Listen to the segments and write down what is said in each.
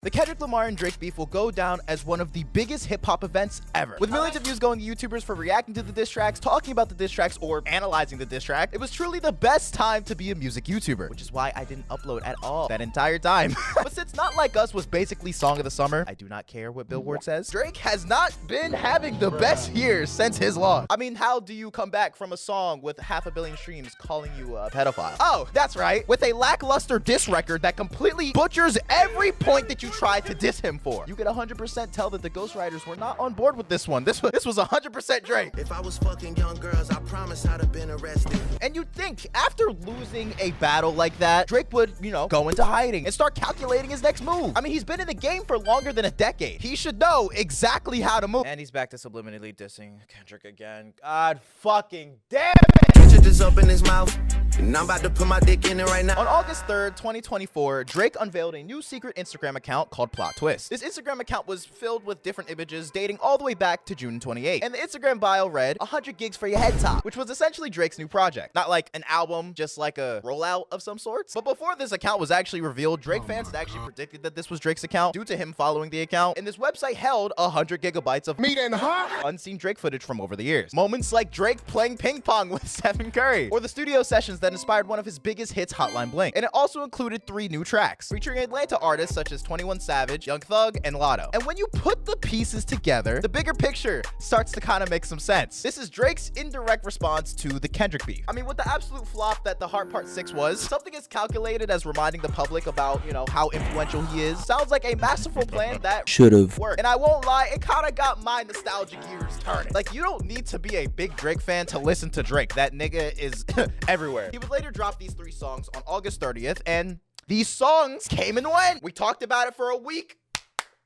The Kendrick Lamar and Drake beef will go down as one of the biggest hip-hop events ever. With millions of views going to YouTubers for reacting to the diss tracks, talking about the diss tracks, or analyzing the diss track, it was truly the best time to be a music YouTuber, which is why I didn't upload at all that entire time. But since Not Like Us was basically Song of the Summer, I do not care what Billboard says, Drake has not been having the best years since his launch. I mean, how do you come back from a song with 500 million streams calling you a pedophile? Oh, that's right, with a lackluster diss record that completely butchers every point that you tried to diss him for. You could 100% tell that the ghostwriters were not on board with this one. This was 100% Drake. If I was fucking young girls, I promise I'd have been arrested. And you'd think after losing a battle like that, Drake would, go into hiding and start calculating his next move. I mean, he's been in the game for longer than a decade. He should know exactly how to move. And he's back to subliminally dissing Kendrick again. God fucking damn it! Kendrick is up in his mouth, and I'm about to put my dick in it right now. On August 3rd, 2024, Drake unveiled a new secret Instagram account called Plot Twist. This Instagram account was filled with different images dating all the way back to June 28th. And the Instagram bio read, 100 gigs for your head top, which was essentially Drake's new project. Not like an album, just like a rollout of some sorts. But before this account was actually revealed, Drake fans had actually predicted that this was Drake's account due to him following the account. And this website held 100 gigabytes of meat and hot unseen Drake footage from over the years. Moments like Drake playing ping pong with Stephen Curry, or the studio sessions that inspired one of his biggest hits, Hotline Bling. And it also included 3 new tracks featuring Atlanta artists such as 21 Savage, Young Thug, and Lotto. And when you put the pieces together, the bigger picture starts to kind of make some sense. This is Drake's indirect response to the Kendrick beef. I mean, with the absolute flop that The Heart Part 6 was, something as calculated as reminding the public about, how influential he is, sounds like a masterful plan that should've worked. And I won't lie, it kind of got my nostalgia gears turning. Like, you don't need to be a big Drake fan to listen to Drake. That nigga is everywhere. He would later drop these 3 songs on August 30th, and these songs came and went. We talked about it for a week,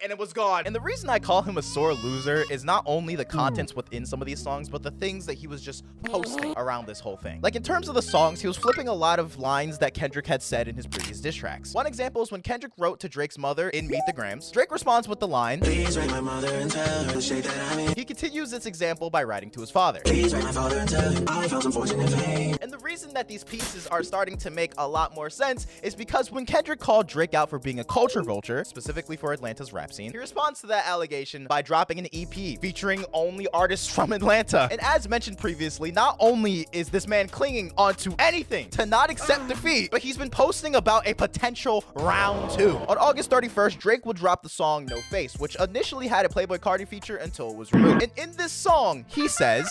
and it was gone. And the reason I call him a sore loser is not only the contents within some of these songs, but the things that he was just posting around this whole thing. Like, in terms of the songs, he was flipping a lot of lines that Kendrick had said in his previous diss tracks. One example is when Kendrick wrote to Drake's mother in Meet the Grams. Drake responds with the line, "Please write my mother and tell her the shit that I'm in." He continues this example by writing to his father, "Please write my father and tell him I found some fortune and fame." And the reason that these pieces are starting to make a lot more sense is because when Kendrick called Drake out for being a culture vulture, specifically for Atlanta's rap scene, he responds to that allegation by dropping an EP featuring only artists from Atlanta. And as mentioned previously, not only is this man clinging onto anything to not accept defeat, but he's been posting about a potential round 2. On August 31st, Drake would drop the song No Face, which initially had a Playboi Carti feature until it was removed. And in this song, he says,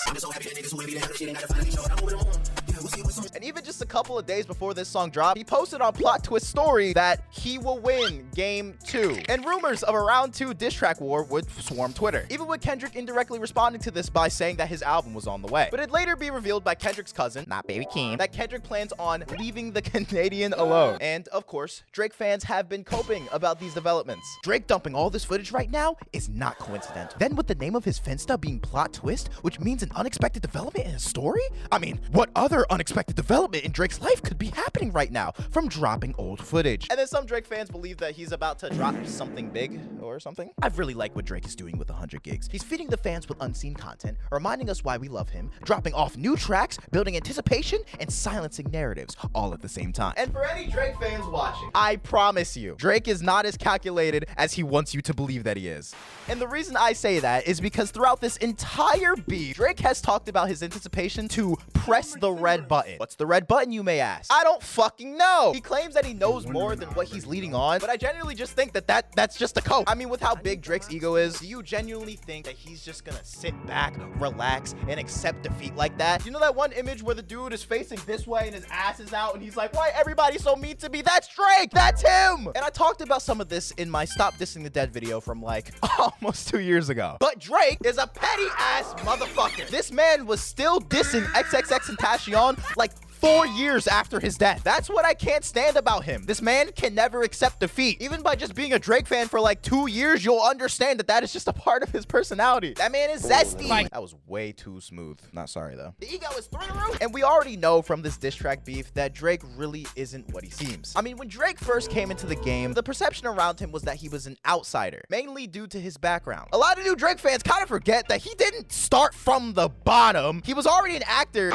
and even just a couple of days before this song dropped, he posted on Plot Twist story that he will win game 2. And rumors of a round 2 diss track war would swarm Twitter, even with Kendrick indirectly responding to this by saying that his album was on the way. But it'd later be revealed by Kendrick's cousin, not Baby Keem, that Kendrick plans on leaving the Canadian alone. And of course, Drake fans have been coping about these developments. Drake dumping all this footage right now is not coincidental. Then with the name of his Finsta being Plot Twist, which means an unexpected development in a story? I mean, what other unexpected development in Drake's life could be happening right now from dropping old footage? And then some Drake fans believe that he's about to drop something big or something. I really like what Drake is doing with 100 gigs. He's feeding the fans with unseen content, reminding us why we love him, dropping off new tracks, building anticipation, and silencing narratives all at the same time. And for any Drake fans watching, I promise you, Drake is not as calculated as he wants you to believe that he is. And the reason I say that is because throughout this entire beat, Drake has talked about his anticipation to press the red button. What's the red button, you may ask? I don't fucking know. He claims that he knows more than what he's leading on, but I genuinely just think that that's just a code. I mean, with how big Drake's ego is, do you genuinely think that he's just gonna sit back, relax, and accept defeat like that? You know that one image where the dude is facing this way and his ass is out and he's like, why everybody so mean to me? That's Drake! That's him! And I talked about some of this in my Stop Dissing the Dead video from like almost 2 years ago. But Drake is a petty ass motherfucker. This man was still dissing XXX and Tashion like 4 years after his death. That's what I can't stand about him. This man can never accept defeat. Even by just being a Drake fan for like 2 years, you'll understand that that is just a part of his personality. That man is zesty. That was way too smooth. Not sorry though. The ego is through the roof. And we already know from this diss track beef that Drake really isn't what he seems. I mean, when Drake first came into the game, the perception around him was that he was an outsider, mainly due to his background. A lot of new Drake fans kind of forget that he didn't start from the bottom. He was already an actor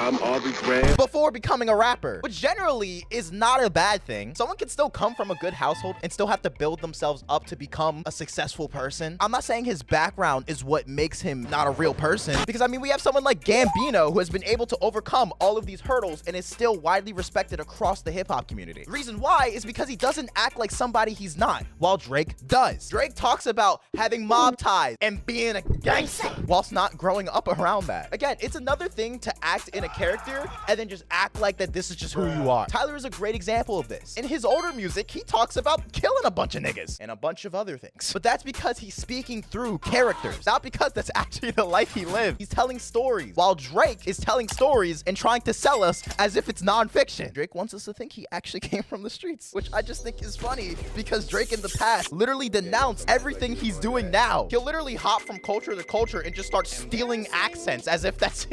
before becoming becoming a rapper, which generally is not a bad thing. Someone can still come from a good household and still have to build themselves up to become a successful person. I'm not saying his background is what makes him not a real person, because I mean, we have someone like Gambino who has been able to overcome all of these hurdles and is still widely respected across the hip-hop community. The reason why is because he doesn't act like somebody he's not, while Drake does. Drake talks about having mob ties and being a gangster whilst not growing up around that. Again, it's another thing to act in a character and then just act like that this is just who you are. Tyler is a great example of this. In his older music, he talks about killing a bunch of niggas and a bunch of other things. But that's because he's speaking through characters, not because that's actually the life he lived. He's telling stories, while Drake is telling stories and trying to sell us as if it's nonfiction. Drake wants us to think he actually came from the streets, which I just think is funny because Drake in the past literally denounced everything he's doing now. He'll literally hop from culture to culture and just start stealing accents as if that's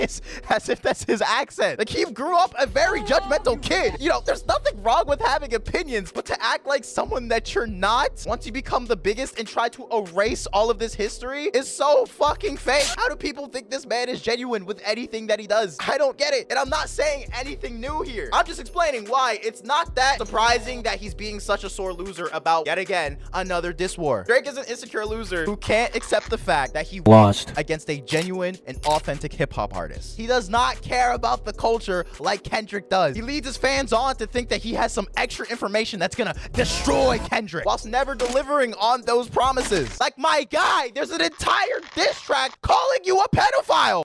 his accent. Like, he grew up a very judgmental kid. You know, there's nothing wrong with having opinions, but to act like someone that you're not once you become the biggest and try to erase all of this history is so fucking fake. How do people think this man is genuine with anything that he does? I don't get it. And I'm not saying anything new here. I'm just explaining why it's not that surprising that he's being such a sore loser about, yet again, another diss war. Drake is an insecure loser who can't accept the fact that he lost against a genuine and authentic hip-hop artist. He does not care about the culture like Kendrick does. He leads his fans on to think that he has some extra information that's gonna destroy Kendrick, whilst never delivering on those promises. Like, my guy, there's an entire diss track calling you a pedophile.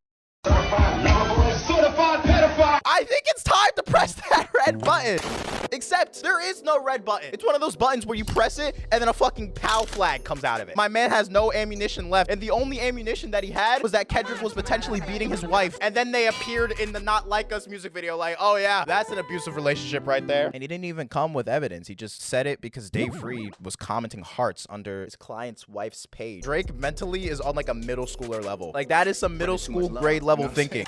I think it's time to press that red button. Except there is no red button. It's one of those buttons where you press it and then a fucking POW flag comes out of it. My man has no ammunition left, and the only ammunition that he had was that Kendrick was potentially beating his wife, and then they appeared in the Not Like Us music video like, oh yeah, that's an abusive relationship right there. And he didn't even come with evidence. He just said it because Dave Freed was commenting hearts under his client's wife's page. Drake mentally is on like a middle schooler level. Like, that is some middle school grade level thinking.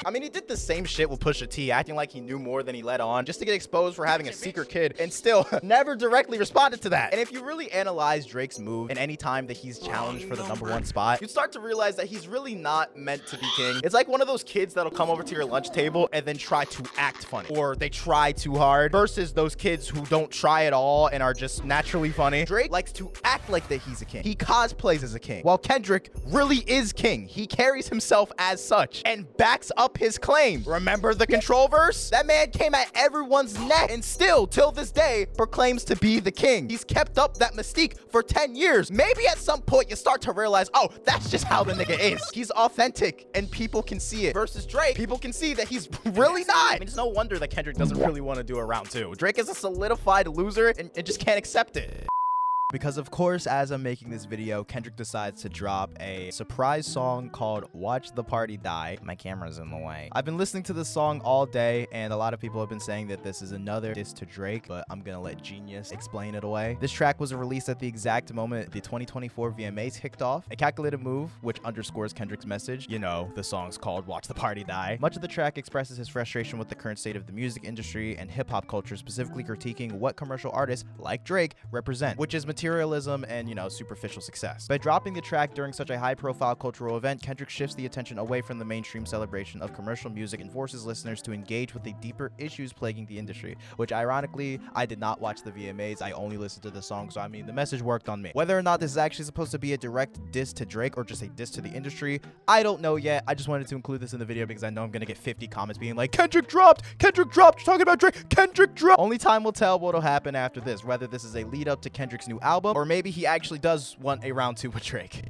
I mean, he did the same shit with Pusha T, acting like he knew more than he let on just to get exposed for having a secret kid, and still never directly responded to that. And if you really analyze Drake's move in any time that he's challenged for the #1 spot, you'd start to realize that he's really not meant to be king. It's like one of those kids that'll come over to your lunch table and then try to act funny, or they try too hard, versus those kids who don't try at all and are just naturally funny. Drake likes to act like that he's a king. He cosplays as a king, while Kendrick really is king. He carries himself as such and backs up his claim. Remember the Control verse? That man came at everyone's neck and still, till this day, proclaims to be the king. He's kept up that mystique for 10 years. Maybe at some point you start to realize, oh, that's just how the nigga is. He's authentic and people can see it. Versus Drake, people can see that he's really not. I mean, it's no wonder that Kendrick doesn't really want to do a round 2. Drake is a solidified loser and just can't accept it. Because of course, as I'm making this video, Kendrick decides to drop a surprise song called Watch the Party Die. My camera's in the way. I've been listening to this song all day, and a lot of people have been saying that this is another diss to Drake, but I'm gonna let Genius explain it away. This track was released at the exact moment the 2024 VMAs kicked off. A calculated move, which underscores Kendrick's message. You know, the song's called Watch the Party Die. Much of the track expresses his frustration with the current state of the music industry and hip-hop culture, specifically critiquing what commercial artists like Drake represent, which is materialism and, you know, superficial success. By dropping the track during such a high-profile cultural event, Kendrick shifts the attention away from the mainstream celebration of commercial music and forces listeners to engage with the deeper issues plaguing the industry, which ironically, I did not watch the VMAs. I only listened to the song, so I mean, the message worked on me. Whether or not this is actually supposed to be a direct diss to Drake or just a diss to the industry, I don't know yet. I just wanted to include this in the video because I know I'm gonna get 50 comments being like, Kendrick dropped, you're talking about Drake, Kendrick dropped. Only time will tell what'll happen after this, whether this is a lead up to Kendrick's new album, or maybe he actually does want a round 2 with Drake.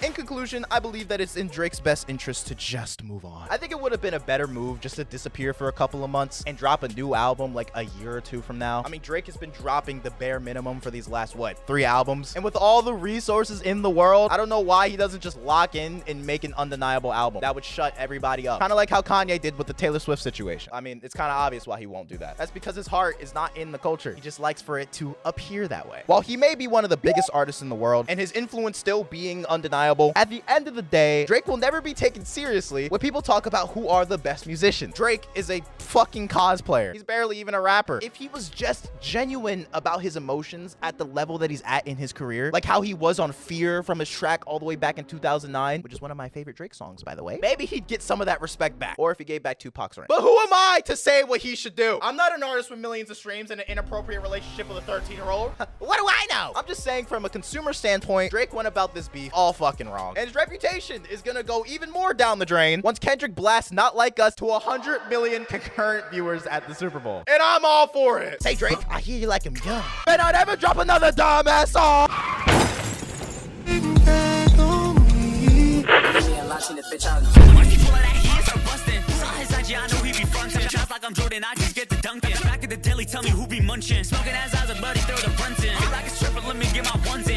In conclusion, I believe that it's in Drake's best interest to just move on. I think it would have been a better move just to disappear for a couple of months and drop a new album like a year or 2 from now. I mean, Drake has been dropping the bare minimum for these last, what, 3 albums? And with all the resources in the world, I don't know why he doesn't just lock in and make an undeniable album that would shut everybody up. Kind of like how Kanye did with the Taylor Swift situation. I mean, it's kind of obvious why he won't do that. That's because his heart is not in the culture. He just likes for it to appear that way. While he may be one of the biggest artists in the world and his influence still being undeniable, at the end of the day, Drake will never be taken seriously when people talk about who are the best musicians. Drake is a fucking cosplayer. He's barely even a rapper. If he was just genuine about his emotions at the level that he's at in his career, like how he was on Fear from his track all the way back in 2009, which is one of my favorite Drake songs, by the way, maybe he'd get some of that respect back. Or if he gave back Tupac's ring. But who am I to say what he should do? I'm not an artist with millions of streams and an inappropriate relationship with a 13-year-old. What do I know? I'm just saying from a consumer standpoint, Drake went about this beef all fucking wrong. And his reputation is gonna go even more down the drain once Kendrick blasts Not Like Us to 100 million concurrent viewers at the Super Bowl. And I'm all for it. Say, Drake, I hear you like him young. And I'll never drop another dumbass song. I'm Jordan, I just get the dunking. Back at the deli, tell me who be munching. Smoking as I was a buddy, throw the blunts in. Feel like a stripper, let me get my ones in.